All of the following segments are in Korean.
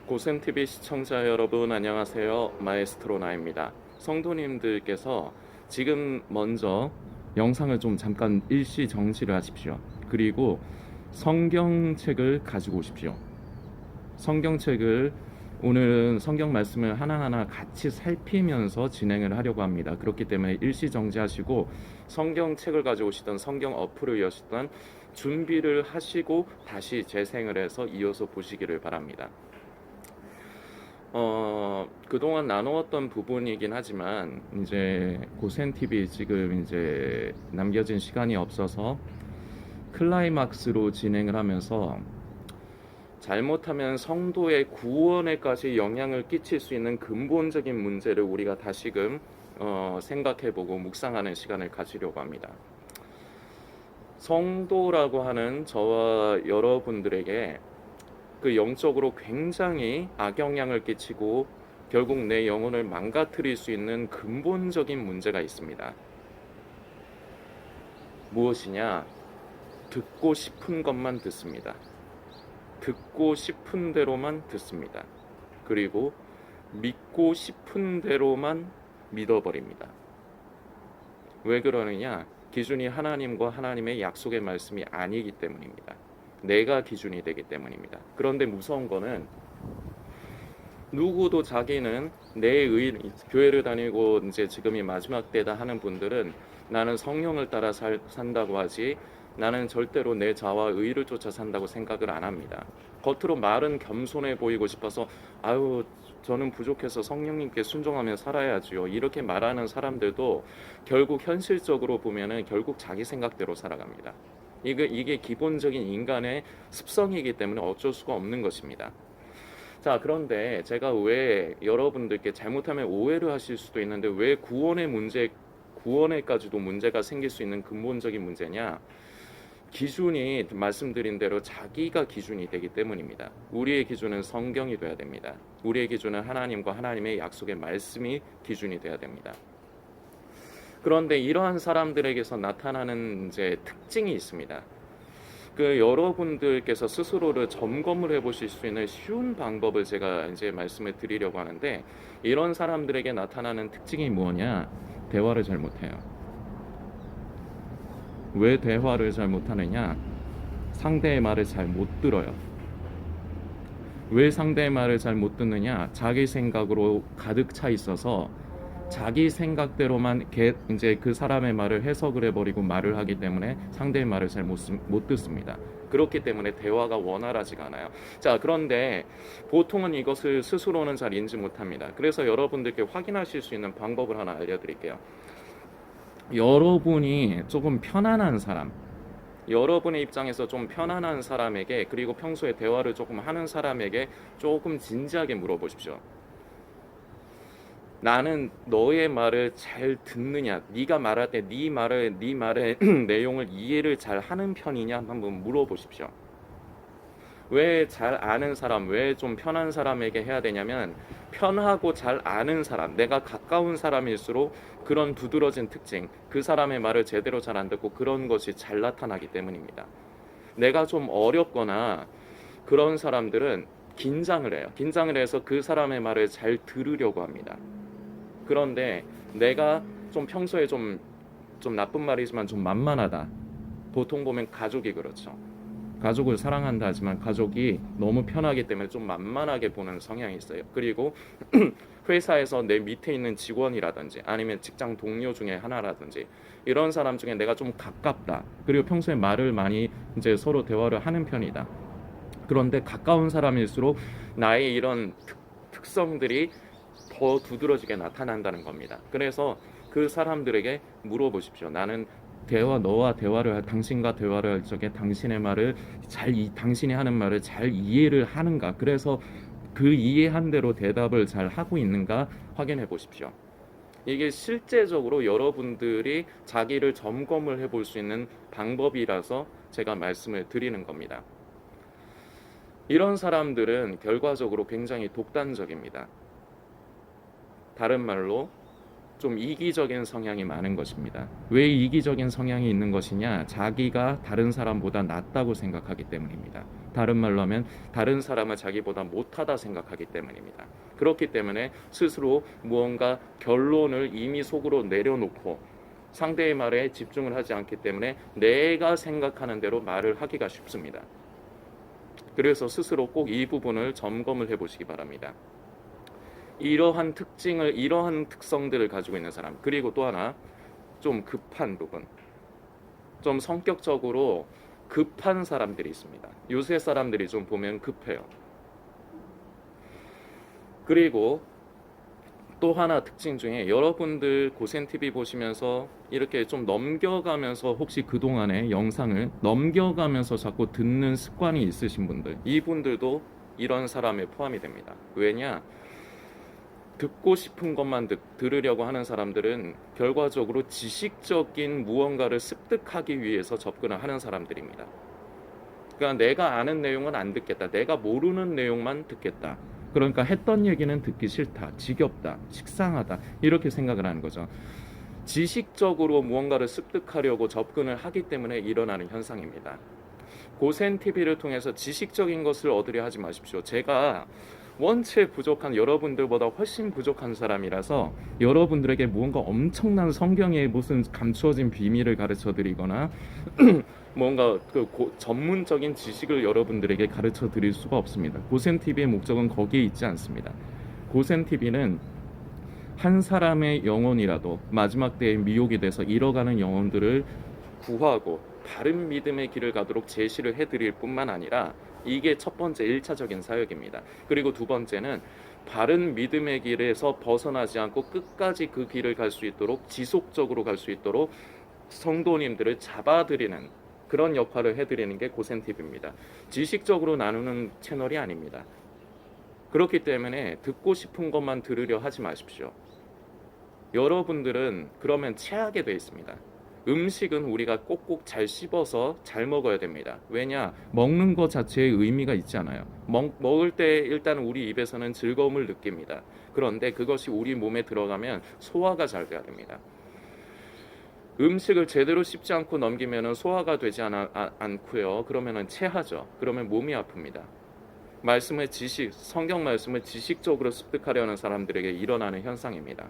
고센TV 시청자 여러분 안녕하세요. 마에스트로 나입니다. 성도님들께서 지금 먼저 영상을 좀 잠깐 일시 정지를 하십시오. 그리고 성경책을 가지고 오십시오. 성경책을 오늘은 성경 말씀을 하나하나 같이 살피면서 진행을 하려고 합니다. 그렇기 때문에 일시 정지하시고 성경책을 가져오시던 성경 어플을 여시던 준비를 하시고 다시 재생을 해서 이어서 보시기를 바랍니다. 그동안 나누었던 부분이긴 하지만 이제 고센TV 지금 이제 남겨진 시간이 없어서 클라이막스로 진행을 하면서 잘못하면 성도의 구원에까지 영향을 끼칠 수 있는 근본적인 문제를 우리가 다시금 생각해보고 묵상하는 시간을 가지려고 합니다. 성도라고 하는 저와 여러분들에게 그 영적으로 굉장히 악영향을 끼치고 결국 내 영혼을 망가뜨릴 수 있는 근본적인 문제가 있습니다. 무엇이냐? 듣고 싶은 것만 듣습니다. 듣고 싶은 대로만 듣습니다. 그리고 믿고 싶은 대로만 믿어버립니다. 왜 그러느냐? 기준이 하나님과 하나님의 약속의 말씀이 아니기 때문입니다. 내가 기준이 되기 때문입니다. 그런데 무서운 거는 누구도 자기는 교회를 다니고 이제 지금이 마지막 때다 하는 분들은 나는 성령을 따라 산다고 하지 나는 절대로 내 자와 의를 쫓아 산다고 생각을 안 합니다. 겉으로 말은 겸손해 보이고 싶어서 아유 저는 부족해서 성령님께 순종하며 살아야지요 이렇게 말하는 사람들도 결국 현실적으로 보면은 결국 자기 생각대로 살아갑니다. 이게 기본적인 인간의 습성이기 때문에 어쩔 수가 없는 것입니다. 자, 그런데 제가 왜 여러분들께 잘못하면 오해를 하실 수도 있는데 왜 구원에까지도 문제가 생길 수 있는 근본적인 문제냐? 기준이 말씀드린 대로 자기가 기준이 되기 때문입니다. 우리의 기준은 성경이 돼야 됩니다. 우리의 기준은 하나님과 하나님의 약속의 말씀이 기준이 돼야 됩니다. 그런데 이러한 사람들에게서 나타나는 이제 특징이 있습니다. 그 여러분들께서 스스로를 점검을 해보실 수 있는 쉬운 방법을 제가 이제 말씀을 드리려고 하는데 이런 사람들에게 나타나는 특징이 뭐냐? 대화를 잘 못해요. 왜 대화를 잘 못하느냐? 상대의 말을 잘 못 들어요. 왜 상대의 말을 잘 못 듣느냐? 자기 생각으로 가득 차 있어서 자기 생각대로만 이제 그 사람의 말을 해석을 해버리고 말을 하기 때문에 상대의 말을 잘 못 듣습니다. 그렇기 때문에 대화가 원활하지가 않아요. 자, 그런데 보통은 이것을 스스로는 잘 인지 못합니다. 그래서 여러분들께 확인하실 수 있는 방법을 하나 알려드릴게요. 여러분이 조금 편안한 사람, 여러분의 입장에서 좀 편안한 사람에게 그리고 평소에 대화를 조금 하는 사람에게 조금 진지하게 물어보십시오. 나는 너의 말을 잘 듣느냐? 네가 말할 때 네 말의 내용을 이해를 잘 하는 편이냐? 한번 물어보십시오. 왜 잘 아는 사람, 왜 좀 편한 사람에게 해야 되냐면 편하고 잘 아는 사람, 내가 가까운 사람일수록 그런 두드러진 특징, 그 사람의 말을 제대로 잘 안 듣고 그런 것이 잘 나타나기 때문입니다. 내가 좀 어렵거나 그런 사람들은 긴장을 해요. 긴장을 해서 그 사람의 말을 잘 들으려고 합니다. 그런데 내가 좀 평소에 좀 나쁜 말이지만 좀 만만하다. 보통 보면 가족이 그렇죠. 가족을 사랑한다 하지만 가족이 너무 편하기 때문에 좀 만만하게 보는 성향이 있어요. 그리고 회사에서 내 밑에 있는 직원이라든지 아니면 직장 동료 중에 하나라든지 이런 사람 중에 내가 좀 가깝다. 그리고 평소에 말을 많이 이제 서로 대화를 하는 편이다. 그런데 가까운 사람일수록 나의 이런 특성들이 더 두드러지게 나타난다는 겁니다. 그래서 그 사람들에게 물어보십시오. 나는 너와 대화를 당신과 대화를 할 적에 당신의 말을 당신이 하는 말을 잘 이해를 하는가? 그래서 그 이해한 대로 대답을 잘 하고 있는가 확인해 보십시오. 이게 실제적으로 여러분들이 자기를 점검을 해볼 수 있는 방법이라서 제가 말씀을 드리는 겁니다. 이런 사람들은 결과적으로 굉장히 독단적입니다. 다른 말로 좀 이기적인 성향이 많은 것입니다. 왜 이기적인 성향이 있는 것이냐? 자기가 다른 사람보다 낫다고 생각하기 때문입니다. 다른 말로 하면 다른 사람은 자기보다 못하다 생각하기 때문입니다. 그렇기 때문에 스스로 무언가 결론을 이미 속으로 내려놓고 상대의 말에 집중을 하지 않기 때문에 내가 생각하는 대로 말을 하기가 쉽습니다. 그래서 스스로 꼭 이 부분을 점검을 해보시기 바랍니다. 이러한 특성들을 가지고 있는 사람, 그리고 또 하나 좀 급한 부분, 좀 성격적으로 급한 사람들이 있습니다. 요새 사람들이 좀 보면 급해요. 그리고 또 하나 특징 중에 여러분들 고센TV 보시면서 이렇게 좀 넘겨가면서 혹시 그동안의 영상을 넘겨가면서 자꾸 듣는 습관이 있으신 분들, 이분들도 이런 사람에 포함이 됩니다. 왜냐? 듣고 싶은 것만 들으려고 하는 사람들은 결과적으로 지식적인 무언가를 습득하기 위해서 접근을 하는 사람들입니다. 그러니까 내가 아는 내용은 안 듣겠다. 내가 모르는 내용만 듣겠다. 그러니까 했던 얘기는 듣기 싫다. 지겹다. 식상하다. 이렇게 생각을 하는 거죠. 지식적으로 무언가를 습득하려고 접근을 하기 때문에 일어나는 현상입니다. 고센TV를 통해서 지식적인 것을 얻으려 하지 마십시오. 제가 원체 부족한, 여러분들보다 훨씬 부족한 사람이라서 여러분들에게 무언가 엄청난 성경의 무슨 감추어진 비밀을 가르쳐 드리거나 뭔가 전문적인 지식을 여러분들에게 가르쳐 드릴 수가 없습니다. 고센TV의 목적은 거기에 있지 않습니다. 고센TV는 한 사람의 영혼이라도 마지막 때에 미혹이 돼서 잃어가는 영혼들을 구하고 바른 믿음의 길을 가도록 제시를 해드릴 뿐만 아니라 이게 첫 번째 1차적인 사역입니다. 그리고 두 번째는 바른 믿음의 길에서 벗어나지 않고 끝까지 그 길을 갈 수 있도록, 지속적으로 갈 수 있도록 성도님들을 잡아드리는 그런 역할을 해드리는 게 고센TV입니다. 지식적으로 나누는 채널이 아닙니다. 그렇기 때문에 듣고 싶은 것만 들으려 하지 마십시오. 여러분들은 그러면 체하게 돼 있습니다. 음식은 우리가 꼭꼭 잘 씹어서 잘 먹어야 됩니다. 왜냐? 먹는 것 자체에 의미가 있지 않아요. 먹을 때 일단 우리 입에서는 즐거움을 느낍니다. 그런데 그것이 우리 몸에 들어가면 소화가 잘 돼야 됩니다. 음식을 제대로 씹지 않고 넘기면 소화가 되지 않고요. 그러면 체하죠. 그러면 몸이 아픕니다. 성경 말씀을 지식적으로 습득하려는 사람들에게 일어나는 현상입니다.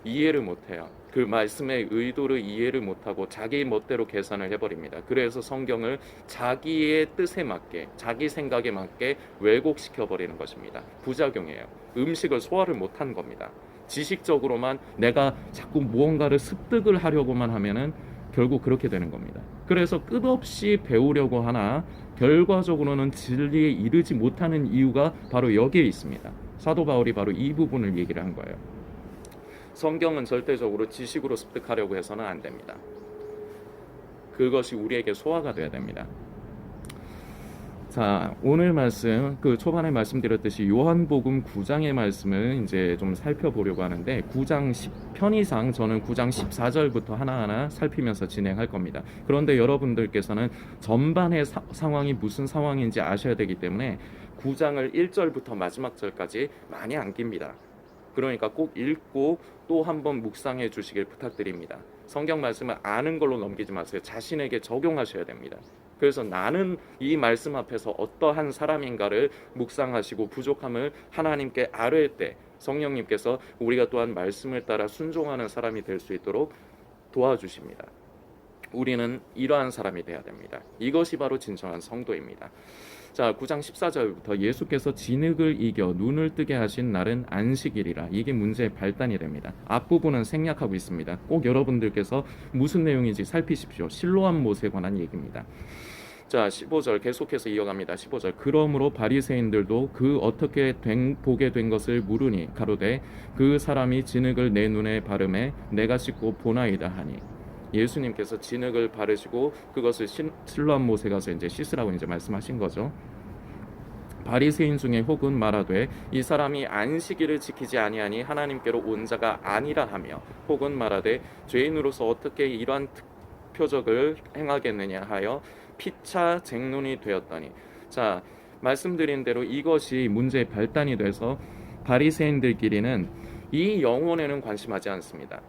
이해를 못해요. 그 말씀의 의도를 이해를 못하고 자기 멋대로 계산을 해버립니다. 그래서 성경을 자기의 뜻에 맞게, 자기 생각에 맞게 왜곡시켜버리는 것입니다. 부작용이에요. 음식을 소화를 못한 겁니다. 지식적으로만 내가 자꾸 무언가를 습득을 하려고만 하면은 결국 그렇게 되는 겁니다. 그래서 끝없이 배우려고 하나 결과적으로는 진리에 이르지 못하는 이유가 바로 여기에 있습니다. 사도 바울이 바로 이 부분을 얘기를 한 거예요. 성경은 절대적으로 지식으로 습득하려고 해서는 안 됩니다. 그것이 우리에게 소화가 돼야 됩니다. 자, 오늘 말씀, 초반에 말씀드렸듯이 요한복음 9장의 말씀을 이제 좀 살펴보려고 하는데 9장 10편이상 저는 9장 14절부터 하나하나 살피면서 진행할 겁니다. 그런데 여러분들께서는 전반의 상황이 무슨 상황인지 아셔야 되기 때문에 9장을 1절부터 마지막 절까지 많이 안 깁니다. 그러니까 꼭 읽고 또 한번 묵상해 주시길 부탁드립니다. 성경 말씀을 아는 걸로 넘기지 마세요. 자신에게 적용하셔야 됩니다. 그래서 나는 이 말씀 앞에서 어떠한 사람인가를 묵상하시고 부족함을 하나님께 아뢰 때 성령님께서 우리가 또한 말씀을 따라 순종하는 사람이 될 수 있도록 도와주십니다. 우리는 이러한 사람이 되어야 됩니다. 이것이 바로 진정한 성도입니다. 자, 9장 14절부터 예수께서 진흙을 이겨 눈을 뜨게 하신 날은 안식일이라. 이게 문제의 발단이 됩니다. 앞부분은 생략하고 있습니다. 꼭 여러분들께서 무슨 내용인지 살피십시오. 실로암 못에 관한 얘기입니다. 자, 15절 계속해서 이어갑니다. 15절 그러므로 바리새인들도 그 어떻게 보게 된 것을 물으니 가로되 그 사람이 진흙을 내 눈에 바르매 내가 씻고 보나이다 하니. 예수님께서 진흙을 바르시고 그것을 실로암 못에 가서 이제 씻으라고 이제 말씀하신 거죠. 바리새인 중에 혹은 말하되 이 사람이 안식일을 지키지 아니하니 하나님께로 온 자가 아니라 하며 혹은 말하되 죄인으로서 어떻게 이러한 표적을 행하겠느냐 하여 피차 쟁론이 되었더니. 자, 말씀드린 대로 이것이 문제의 발단이 돼서 바리새인들끼리는 이 영혼에는 관심하지 않습니다.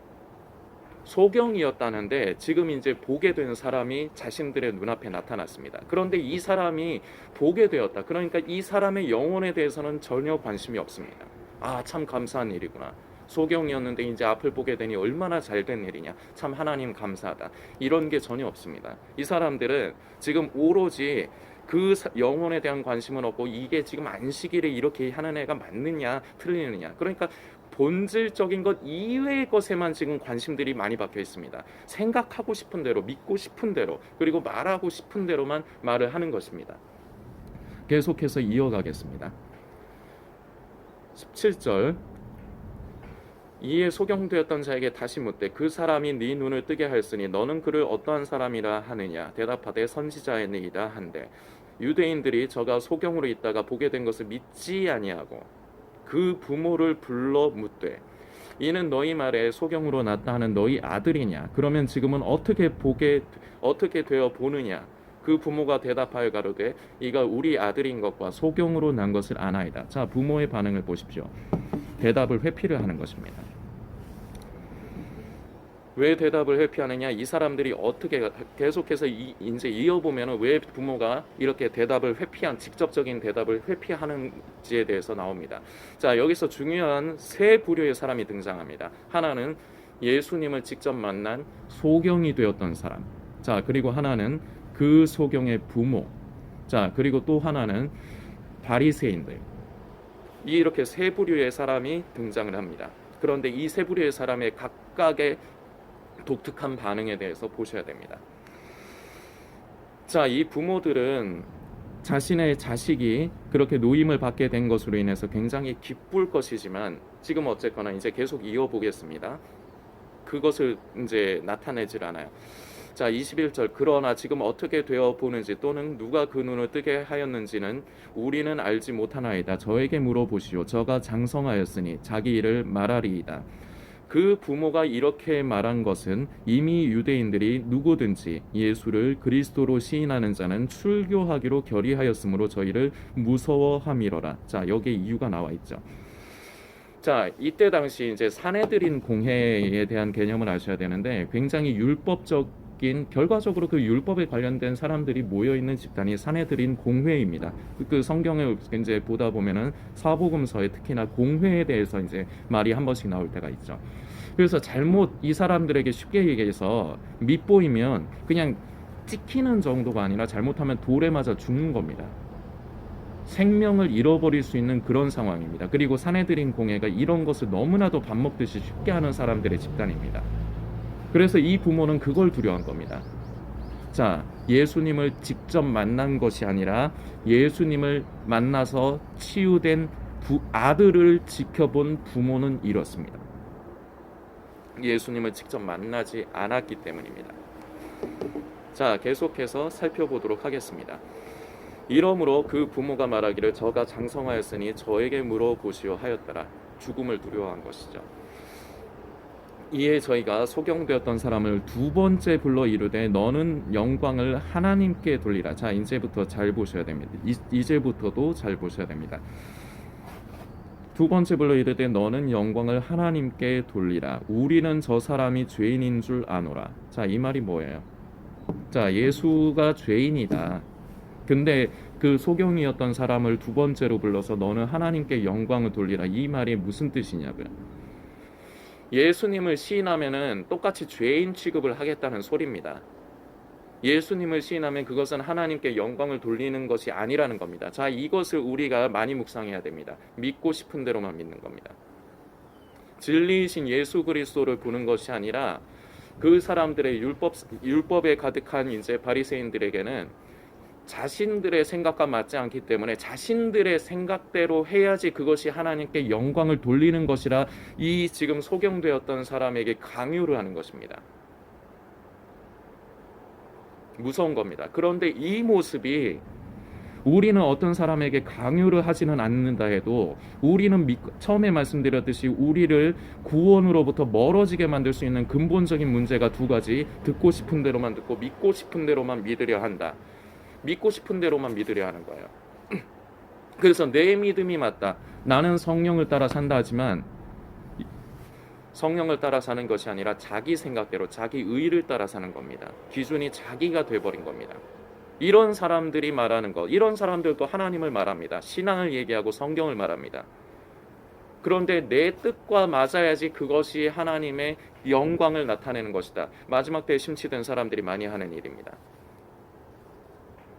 소경이었다는데 지금 이제 보게 된 사람이 자신들의 눈앞에 나타났습니다. 그런데 이 사람이 보게 되었다. 그러니까 이 사람의 영혼에 대해서는 전혀 관심이 없습니다. 아, 참 감사한 일이구나. 소경이었는데 이제 앞을 보게 되니 얼마나 잘된 일이냐. 참 하나님 감사하다. 이런 게 전혀 없습니다. 이 사람들은 지금 오로지 그 영혼에 대한 관심은 없고 이게 지금 안식일에 이렇게 하는 애가 맞느냐 틀리느냐. 그러니까 본질적인 것 이외의 것에만 지금 관심들이 많이 박혀 있습니다. 생각하고 싶은 대로, 믿고 싶은 대로, 그리고 말하고 싶은 대로만 말을 하는 것입니다. 계속해서 이어가겠습니다. 17절, 이에 소경되었던 자에게 다시 묻되 그 사람이 네 눈을 뜨게 하였으니 너는 그를 어떠한 사람이라 하느냐. 대답하되 선지자이니이다 한데 유대인들이 저가 소경으로 있다가 보게 된 것을 믿지 아니하고 그 부모를 불러 묻되 이는 너희 말에 소경으로 났다 하는 너희 아들이냐. 그러면 지금은 어떻게 되어 보느냐. 그 부모가 대답하여 가로되 이가 우리 아들인 것과 소경으로 난 것을 아나이다. 자, 부모의 반응을 보십시오. 대답을 회피를 하는 것입니다. 왜 대답을 회피하느냐? 이 사람들이 어떻게 계속해서 이제 이어보면은 왜 부모가 이렇게 대답을 직접적인 대답을 회피하는지에 대해서 나옵니다. 자, 여기서 중요한 세 부류의 사람이 등장합니다. 하나는 예수님을 직접 만난 소경이 되었던 사람. 자, 그리고 하나는 그 소경의 부모. 자, 그리고 또 하나는 바리새인들. 이렇게 세 부류의 사람이 등장을 합니다. 그런데 이 세 부류의 사람의 각각의 독특한 반응에 대해서 보셔야 됩니다. 자, 이 부모들은 자신의 자식이 그렇게 노임을 받게 된 것으로 인해서 굉장히 기쁠 것이지만 지금 어쨌거나 이제 계속 이어보겠습니다. 그것을 이제 나타내질 않아요. 자, 21절, 그러나 지금 어떻게 되어 보는지 또는 누가 그 눈을 뜨게 하였는지는 우리는 알지 못하나이다. 저에게 물어보시오. 저가 장성하였으니 자기 일을 말하리이다. 그 부모가 이렇게 말한 것은 이미 유대인들이 누구든지 예수를 그리스도로 시인하는 자는 출교하기로 결의하였으므로 저희를 무서워함이로라. 자, 여기에 이유가 나와 있죠. 자, 이때 당시 이제 사내들인 공회에 대한 개념을 아셔야 되는데 굉장히 결과적으로 그 율법에 관련된 사람들이 모여 있는 집단이 사내들인 공회입니다. 그 성경을 이제 보다 보면은 사복음서에 특히나 공회에 대해서 이제 말이 한 번씩 나올 때가 있죠. 그래서 이 사람들에게 쉽게 얘기해서 밉보이면 그냥 찍히는 정도가 아니라 잘못하면 돌에 맞아 죽는 겁니다. 생명을 잃어버릴 수 있는 그런 상황입니다. 그리고 사내들인 공회가 이런 것을 너무나도 밥 먹듯이 쉽게 하는 사람들의 집단입니다. 그래서 이 부모는 그걸 두려워한 겁니다. 자, 예수님을 직접 만난 것이 아니라 예수님을 만나서 치유된 아들을 지켜본 부모는 이렇습니다. 예수님을 직접 만나지 않았기 때문입니다. 자, 계속해서 살펴보도록 하겠습니다. 이러므로 그 부모가 말하기를 저가 장성하였으니 저에게 물어보시오 하였더라. 죽음을 두려워한 것이죠. 이에 저희가 소경되었던 사람을 두 번째 불러 이르되 너는 영광을 하나님께 돌리라. 자, 이제부터 잘 보셔야 됩니다. 이제부터도 잘 보셔야 됩니다. 두 번째 불러 이르되 너는 영광을 하나님께 돌리라. 우리는 저 사람이 죄인인 줄 아노라. 자, 이 말이 뭐예요? 자, 예수가 죄인이다. 근데 그 소경이었던 사람을 두 번째로 불러서 너는 하나님께 영광을 돌리라. 이 말이 무슨 뜻이냐고요? 예수님을 시인하면은 똑같이 죄인 취급을 하겠다는 소리입니다. 예수님을 시인하면 그것은 하나님께 영광을 돌리는 것이 아니라는 겁니다. 자, 이것을 우리가 많이 묵상해야 됩니다. 믿고 싶은 대로만 믿는 겁니다. 진리이신 예수 그리스도를 보는 것이 아니라 그 사람들의 율법에 가득한 이제 바리새인들에게는 자신들의 생각과 맞지 않기 때문에 자신들의 생각대로 해야지 그것이 하나님께 영광을 돌리는 것이라 이 지금 소경되었던 사람에게 강요를 하는 것입니다. 무서운 겁니다. 그런데 이 모습이 우리는 어떤 사람에게 강요를 하지는 않는다 해도 우리는 처음에 말씀드렸듯이 우리를 구원으로부터 멀어지게 만들 수 있는 근본적인 문제가 두 가지. 듣고 싶은 대로만 듣고 믿고 싶은 대로만 믿으려 한다. 믿고 싶은 대로만 믿으려 하는 거예요. 그래서 내 믿음이 맞다. 나는 성령을 따라 산다 하지만 성령을 따라 사는 것이 아니라 자기 생각대로 자기 의를 따라 사는 겁니다. 기준이 자기가 돼버린 겁니다. 이런 사람들이 말하는 것, 이런 사람들도 하나님을 말합니다. 신앙을 얘기하고 성경을 말합니다. 그런데 내 뜻과 맞아야지 그것이 하나님의 영광을 나타내는 것이다. 마지막 때에 심취된 사람들이 많이 하는 일입니다.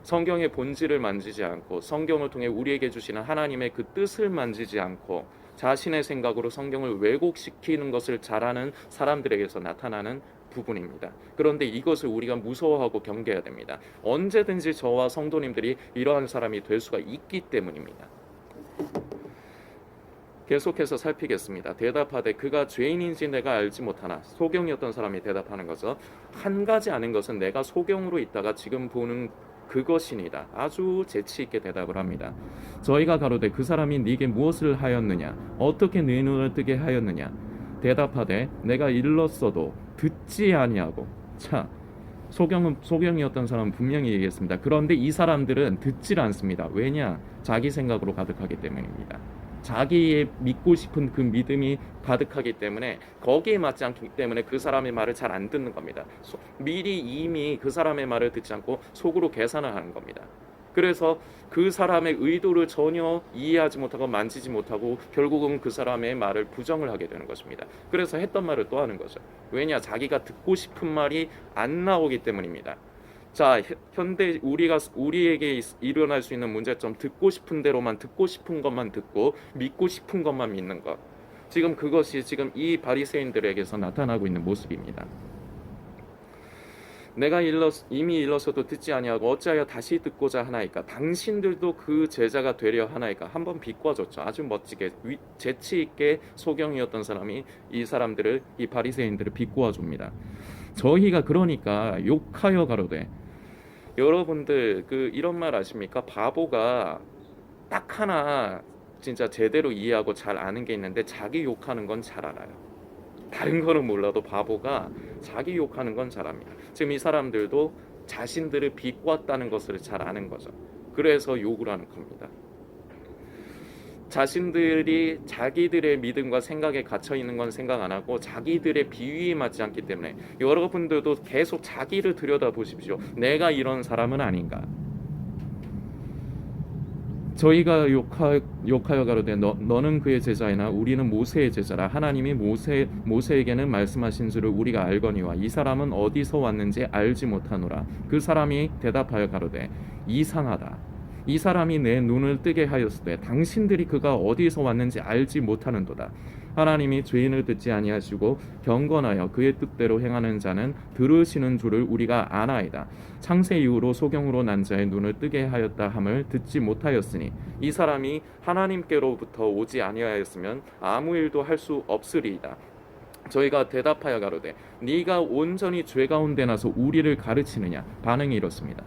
성경의 본질을 만지지 않고 성경을 통해 우리에게 주시는 하나님의 그 뜻을 만지지 않고 자신의 생각으로 성경을 왜곡시키는 것을 잘하는 사람들에게서 나타나는 부분입니다. 그런데 이것을 우리가 무서워하고 경계해야 됩니다. 언제든지 저와 성도님들이 이러한 사람이 될 수가 있기 때문입니다. 계속해서 살피겠습니다. 대답하되 그가 죄인인지 내가 알지 못하나. 소경이었던 사람이 대답하는 거죠. 한 가지 아는 것은 내가 소경으로 있다가 지금 보는 그것이니다. 아주 재치 있게 대답을 합니다. 저희가 가로되 그 사람이 네게 무엇을 하였느냐, 어떻게 네 눈을 뜨게 하였느냐. 대답하되 내가 일렀어도 듣지 아니하고. 자, 소경이었던 사람은 분명히 얘기했습니다. 그런데 이 사람들은 듣질 않습니다. 왜냐? 자기 생각으로 가득하기 때문입니다. 자기의 믿고 싶은 그 믿음이 가득하기 때문에 거기에 맞지 않기 때문에 그 사람의 말을 잘 안 듣는 겁니다. 미리 이미 그 사람의 말을 듣지 않고 속으로 계산을 하는 겁니다. 그래서 그 사람의 의도를 전혀 이해하지 못하고 만지지 못하고 결국은 그 사람의 말을 부정을 하게 되는 것입니다. 그래서 했던 말을 또 하는 거죠. 왜냐? 자기가 듣고 싶은 말이 안 나오기 때문입니다. 자, 현대 우리에게 일어날 수 있는 문제점, 듣고 싶은 대로만 듣고 싶은 것만 듣고 믿고 싶은 것만 믿는 것. 지금 그것이 지금 이 바리새인들에게서 나타나고 있는 모습입니다. 내가 이미 일러서도 듣지 아니하고 어찌하여 다시 듣고자 하나이까. 당신들도 그 제자가 되려 하나이까. 한번 비꼬아줬죠. 아주 멋지게 재치 있게 소경이었던 사람이 이 사람들을, 이 바리새인들을 비꼬아줍니다. 저희가 그러니까 욕하여 가로되. 여러분들 이런 말 아십니까? 바보가 딱 하나 진짜 제대로 이해하고 잘 아는 게 있는데 자기 욕하는 건 잘 알아요. 다른 거는 몰라도 바보가 자기 욕하는 건 잘 압니다. 지금 이 사람들도 자신들을 비꼬았다는 것을 잘 아는 거죠. 그래서 욕을 하는 겁니다. 자신들이 자기들의 믿음과 생각에 갇혀 있는 건 생각 안 하고 자기들의 비위에 맞지 않기 때문에 여러분들도 계속 자기를 들여다보십시오. 내가 이런 사람은 아닌가? 저희가 욕하여 가로되 너는 그의 제자이나 우리는 모세의 제자라. 하나님이 모세에게는 말씀하신 줄을 우리가 알거니와 이 사람은 어디서 왔는지 알지 못하노라. 그 사람이 대답하여 가로되 이상하다. 이 사람이 내 눈을 뜨게 하였으되 당신들이 그가 어디서 왔는지 알지 못하는도다. 하나님이 죄인을 듣지 아니하시고 경건하여 그의 뜻대로 행하는 자는 들으시는 줄을 우리가 아나이다. 창세 이후로 소경으로 난 자의 눈을 뜨게 하였다 함을 듣지 못하였으니 이 사람이 하나님께로부터 오지 아니하였으면 아무 일도 할 수 없으리이다. 저희가 대답하여 가로되 네가 온전히 죄 가운데 나서 우리를 가르치느냐. 반응이 이렇습니다.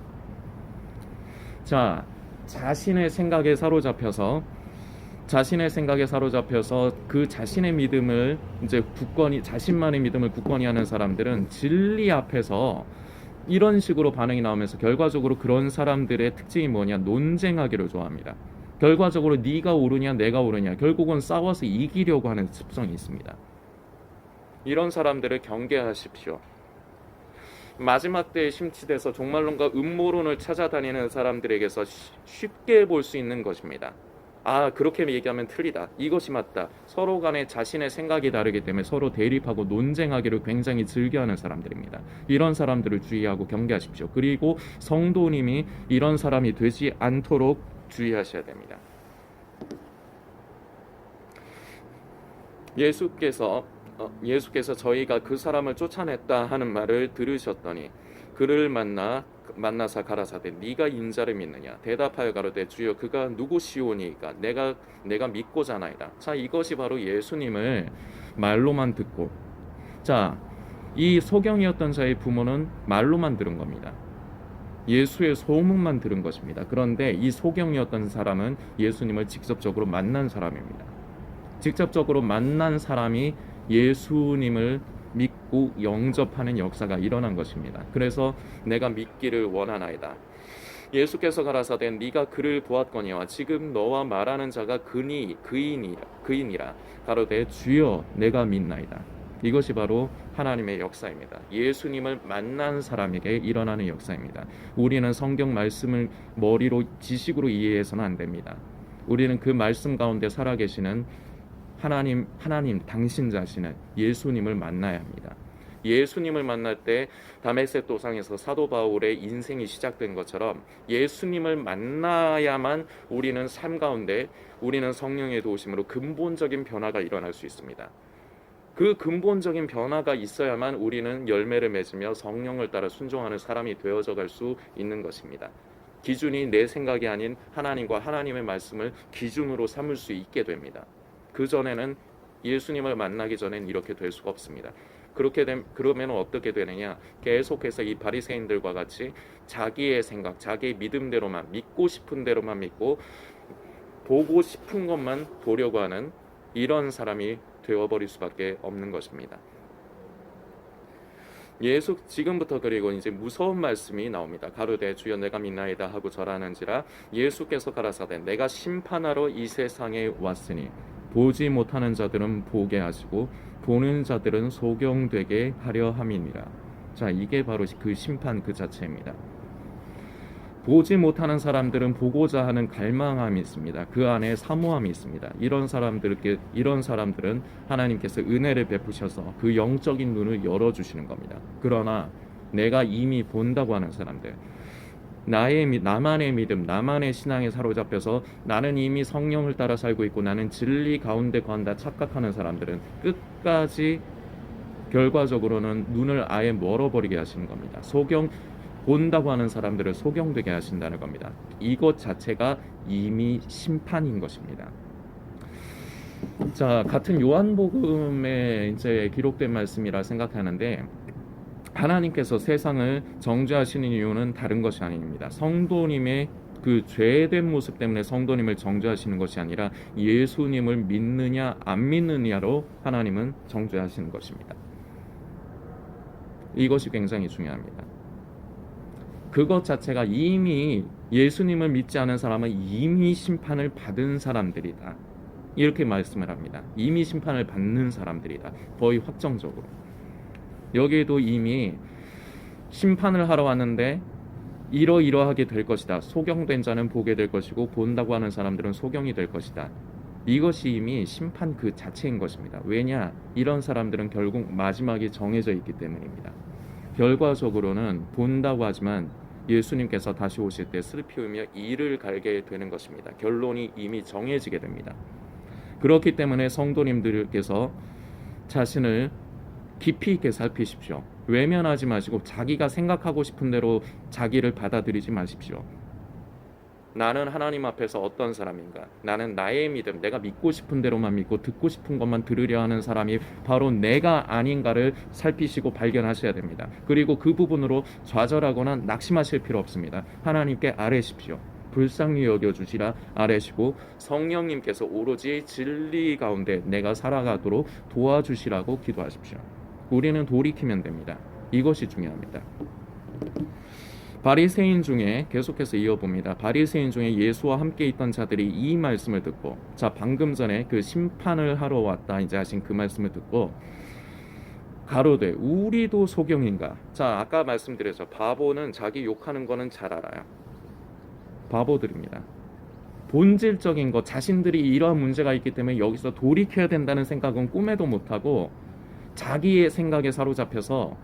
자, 자신의 생각에 사로잡혀서 그 자신의 믿음을 이제 자신만의 믿음을 굳건히 하는 사람들은 진리 앞에서 이런 식으로 반응이 나오면서 결과적으로 그런 사람들의 특징이 뭐냐? 논쟁하기를 좋아합니다. 결과적으로 네가 옳으냐 내가 옳으냐, 결국은 싸워서 이기려고 하는 습성이 있습니다. 이런 사람들을 경계하십시오. 마지막 때에 심취돼서 종말론과 음모론을 찾아다니는 사람들에게서 쉽게 볼 수 있는 것입니다. 아, 그렇게 얘기하면 틀리다. 이것이 맞다. 서로 간에 자신의 생각이 다르기 때문에 서로 대립하고 논쟁하기를 굉장히 즐겨하는 사람들입니다. 이런 사람들을 주의하고 경계하십시오. 그리고 성도님이 이런 사람이 되지 않도록 주의하셔야 됩니다. 예수께서 저희가 그 사람을 쫓아냈다 하는 말을 들으셨더니 그를 만나사 가라사대 네가 인자를 믿느냐. 대답하여 가로되 주여 그가 누구시오니까 내가 믿고자나이다. 자, 이것이 바로 예수님을 말로만 듣고, 자, 이 소경이었던 자의 부모는 말로만 들은 겁니다. 예수의 소문만 들은 것입니다. 그런데 이 소경이었던 사람은 예수님을 직접적으로 만난 사람입니다. 직접적으로 만난 사람이 예수님을 믿고 영접하는 역사가 일어난 것입니다. 그래서 내가 믿기를 원하나이다. 예수께서 가라사대 네가 그를 보았거니와 지금 너와 말하는 자가 그이니라. 가로되 주여 내가 믿나이다. 이것이 바로 하나님의 역사입니다. 예수님을 만난 사람에게 일어나는 역사입니다. 우리는 성경 말씀을 머리로 지식으로 이해해서는 안 됩니다. 우리는 그 말씀 가운데 살아계시는 하나님 당신 자신을 예수님을 만나야 합니다. 예수님을 만날 때 다메섹 도상에서 사도 바울의 인생이 시작된 것처럼 예수님을 만나야만 우리는 삶 가운데 우리는 성령의 도우심으로 근본적인 변화가 일어날 수 있습니다. 그 근본적인 변화가 있어야만 우리는 열매를 맺으며 성령을 따라 순종하는 사람이 되어져 갈 수 있는 것입니다. 기준이 내 생각이 아닌 하나님과 하나님의 말씀을 기준으로 삼을 수 있게 됩니다. 그 전에는 예수님을 만나기 전엔 이렇게 될 수가 없습니다. 그러면 어떻게 되느냐? 계속해서 이 바리새인들과 같이 자기의 생각, 자기의 믿음대로만 믿고 싶은 대로만 믿고 보고 싶은 것만 보려고 하는 이런 사람이 되어버릴 수밖에 없는 것입니다. 지금부터 그리고 이제 무서운 말씀이 나옵니다. 가로되 주여 내가 믿나이다 하고 절하는지라 예수께서 가라사대 내가 심판하러 이 세상에 왔으니 보지 못하는 자들은 보게 하시고 보는 자들은 소경되게 하려 함이니라. 자, 이게 바로 그 심판 그 자체입니다. 보지 못하는 사람들은 보고자 하는 갈망함이 있습니다. 그 안에 사모함이 있습니다. 이런 사람들은 하나님께서 은혜를 베푸셔서 그 영적인 눈을 열어주시는 겁니다. 그러나 내가 이미 본다고 하는 사람들, 나만의 믿음, 나만의 신앙에 사로잡혀서 나는 이미 성령을 따라 살고 있고 나는 진리 가운데 건다 착각하는 사람들은 끝까지 결과적으로는 눈을 아예 멀어버리게 하시는 겁니다. 본다고 하는 사람들을 소경되게 하신다는 겁니다. 이것 자체가 이미 심판인 것입니다. 자, 같은 요한복음에 이제 기록된 말씀이라 생각하는데 하나님께서 세상을 정죄하시는 이유는 다른 것이 아닙니다. 성도님의 그 죄된 모습 때문에 성도님을 정죄하시는 것이 아니라 예수님을 믿느냐 안 믿느냐로 하나님은 정죄하시는 것입니다. 이것이 굉장히 중요합니다. 그것 자체가 이미 예수님을 믿지 않은 사람은 이미 심판을 받은 사람들이다. 이렇게 말씀을 합니다. 이미 심판을 받는 사람들이다. 거의 확정적으로. 여기에도 이미 심판을 하러 왔는데 이러이러하게 될 것이다. 소경된 자는 보게 될 것이고 본다고 하는 사람들은 소경이 될 것이다. 이것이 이미 심판 그 자체인 것입니다. 왜냐? 이런 사람들은 결국 마지막이 정해져 있기 때문입니다. 결과적으로는 본다고 하지만 예수님께서 다시 오실 때 슬피 울며 이를 갈게 되는 것입니다. 결론이 이미 정해지게 됩니다. 그렇기 때문에 성도님들께서 자신을 깊이 있게 살피십시오. 외면하지 마시고 자기가 생각하고 싶은 대로 자기를 받아들이지 마십시오. 나는 하나님 앞에서 어떤 사람인가? 나는 나의 믿음, 내가 믿고 싶은 대로만 믿고 듣고 싶은 것만 들으려 하는 사람이 바로 내가 아닌가를 살피시고 발견하셔야 됩니다. 그리고 그 부분으로 좌절하거나 낙심하실 필요 없습니다. 하나님께 아뢰십시오. 불쌍히 여겨주시라 아뢰시고 성령님께서 오로지 진리 가운데 내가 살아가도록 도와주시라고 기도하십시오. 우리는 돌이키면 됩니다. 이것이 중요합니다. 바리새인 중에 계속해서 이어봅니다. 바리새인 중에 예수와 함께 있던 자들이 이 말씀을 듣고, 자, 방금 전에 그 심판을 하러 왔다 이제 하신 그 말씀을 듣고 가로되 우리도 소경인가? 자, 아까 말씀드렸죠. 바보는 자기 욕하는 거는 잘 알아요. 바보들입니다. 본질적인 것, 자신들이 이러한 문제가 있기 때문에 여기서 돌이켜야 된다는 생각은 꿈에도 못하고 자기의 생각에 사로잡혀서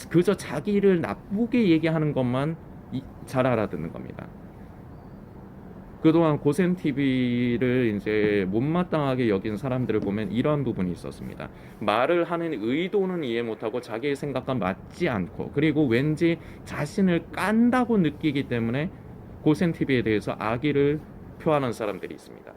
그저 자기를 나쁘게 얘기하는 것만 잘 알아듣는 겁니다. 그동안 고센TV를 이제 못마땅하게 여긴 사람들을 보면 이러한 부분이 있었습니다. 말을 하는 의도는 이해 못하고 자기의 생각과 맞지 않고 그리고 왠지 자신을 깐다고 느끼기 때문에 고센TV에 대해서 악의를 표하는 사람들이 있습니다.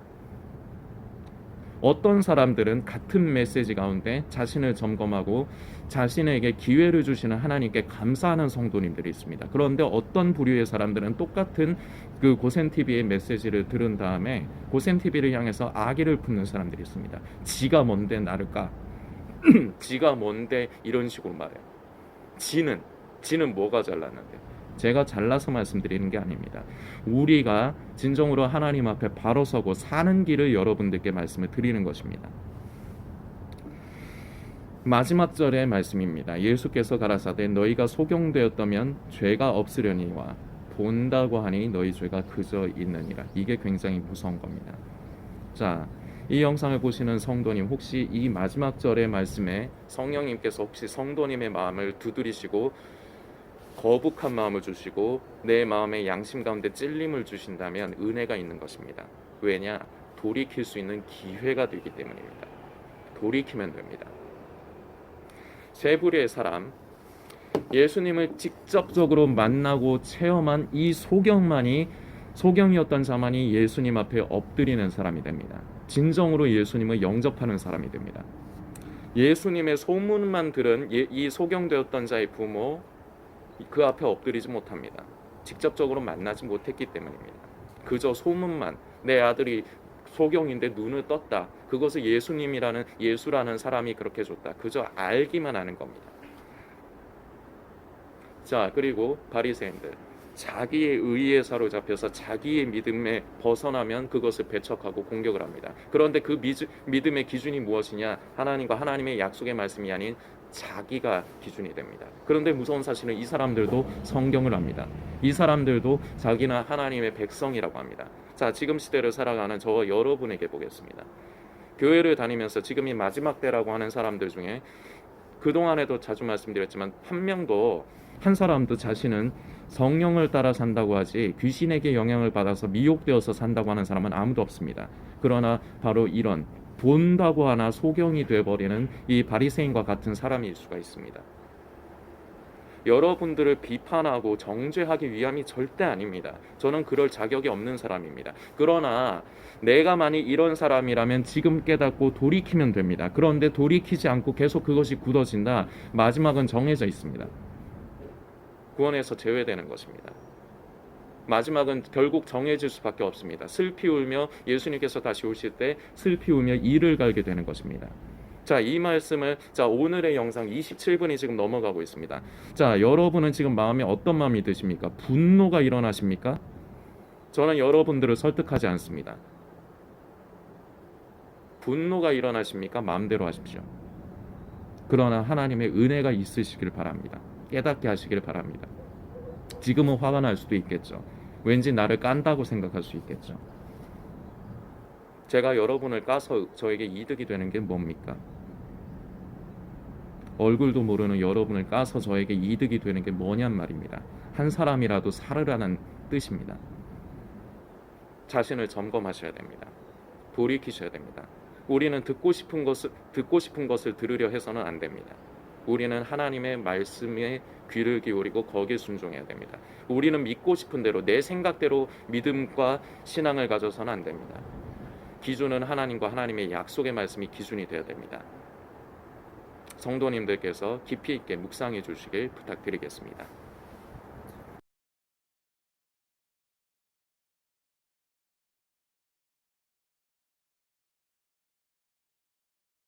어떤 사람들은 같은 메시지 가운데 자신을 점검하고 자신에게 기회를 주시는 하나님께 감사하는 성도님들이 있습니다. 그런데 어떤 부류의 사람들은 똑같은 그 고센TV의 메시지를 들은 다음에 고센TV를 향해서 악의를 품는 사람들이 있습니다. 지가 뭔데 나를 까? 지가 뭔데 이런 식으로 말해요. 지는 뭐가 잘났는데? 제가 잘나서 말씀드리는 게 아닙니다. 우리가 진정으로 하나님 앞에 바로 서고 사는 길을 여러분들께 말씀을 드리는 것입니다. 마지막 절의 말씀입니다. 예수께서 가라사대 너희가 소경되었다면 죄가 없으려니와 본다고 하니 너희 죄가 그저 있느니라. 이게 굉장히 무서운 겁니다. 자, 이 영상을 보시는 성도님, 혹시 이 마지막 절의 말씀에 성령님께서 혹시 성도님의 마음을 두드리시고 거북한 마음을 주시고 내 마음의 양심 가운데 찔림을 주신다면 은혜가 있는 것입니다. 왜냐? 돌이킬 수 있는 기회가 되기 때문입니다. 돌이키면 됩니다. 세 부류의 사람, 예수님을 직접적으로 만나고 체험한 이 소경이었던 자만이 예수님 앞에 엎드리는 사람이 됩니다. 진정으로 예수님을 영접하는 사람이 됩니다. 예수님의 소문만 들은 이 소경되었던 자의 부모, 그 앞에 엎드리지 못합니다. 직접적으로 만나지 못했기 때문입니다. 그저 소문만, 내 아들이 소경인데 눈을 떴다, 그것을 예수라는 사람이 그렇게 줬다, 그저 알기만 하는 겁니다. 자, 그리고 바리새인들, 자기의 의에 사로잡혀서 자기의 믿음에 벗어나면 그것을 배척하고 공격을 합니다. 그런데 그 믿음의 기준이 무엇이냐? 하나님과 하나님의 약속의 말씀이 아닌 자기가 기준이 됩니다. 그런데 무서운 사실은 이 사람들도 성경을 압니다. 이 사람들도 자기는 하나님의 백성이라고 합니다. 자, 지금 시대를 살아가는 저와 여러분에게 보겠습니다. 교회를 다니면서 지금 이 마지막 때라고 하는 사람들 중에 그동안에도 자주 말씀드렸지만 한 사람도 자신은 성령을 따라 산다고 하지 귀신에게 영향을 받아서 미혹되어서 산다고 하는 사람은 아무도 없습니다. 그러나 바로 이런 본다고 하나 소경이 되어버리는 이 바리새인과 같은 사람일 수가 있습니다. 여러분들을 비판하고 정죄하기 위함이 절대 아닙니다. 저는 그럴 자격이 없는 사람입니다. 그러나 내가 만약 이런 사람이라면 지금 깨닫고 돌이키면 됩니다. 그런데 돌이키지 않고 계속 그것이 굳어진다, 마지막은 정해져 있습니다. 구원에서 제외되는 것입니다. 마지막은 결국 정해질 수밖에 없습니다. 슬피 울며 예수님께서 다시 오실 때 슬피 울며 이를 갈게 되는 것입니다. 자, 이 말씀을, 자, 오늘의 영상 27분이 지금 넘어가고 있습니다. 자, 여러분은 지금 마음에 어떤 마음이 드십니까? 분노가 일어나십니까? 저는 여러분들을 설득하지 않습니다. 분노가 일어나십니까? 마음대로 하십시오. 그러나 하나님의 은혜가 있으시길 바랍니다. 깨닫게 하시길 바랍니다. 지금은 화가 날 수도 있겠죠. 왠지 나를 깐다고 생각할 수 있겠죠. 제가 여러분을 까서 저에게 이득이 되는 게 뭡니까? 얼굴도 모르는 여러분을 까서 저에게 이득이 되는 게 뭐냔 말입니다. 한 사람이라도 살으라는 뜻입니다. 자신을 점검하셔야 됩니다. 돌이키셔야 됩니다. 우리는 듣고 싶은 것을 들으려 해서는 안 됩니다. 우리는 하나님의 말씀에 귀를 기울이고 거기에 순종해야 됩니다. 우리는 믿고 싶은 대로 내 생각대로 믿음과 신앙을 가져서는 안 됩니다. 기준은 하나님과 하나님의 약속의 말씀이 기준이 되어야 됩니다. 성도님들께서 깊이 있게 묵상해 주시길 부탁드리겠습니다.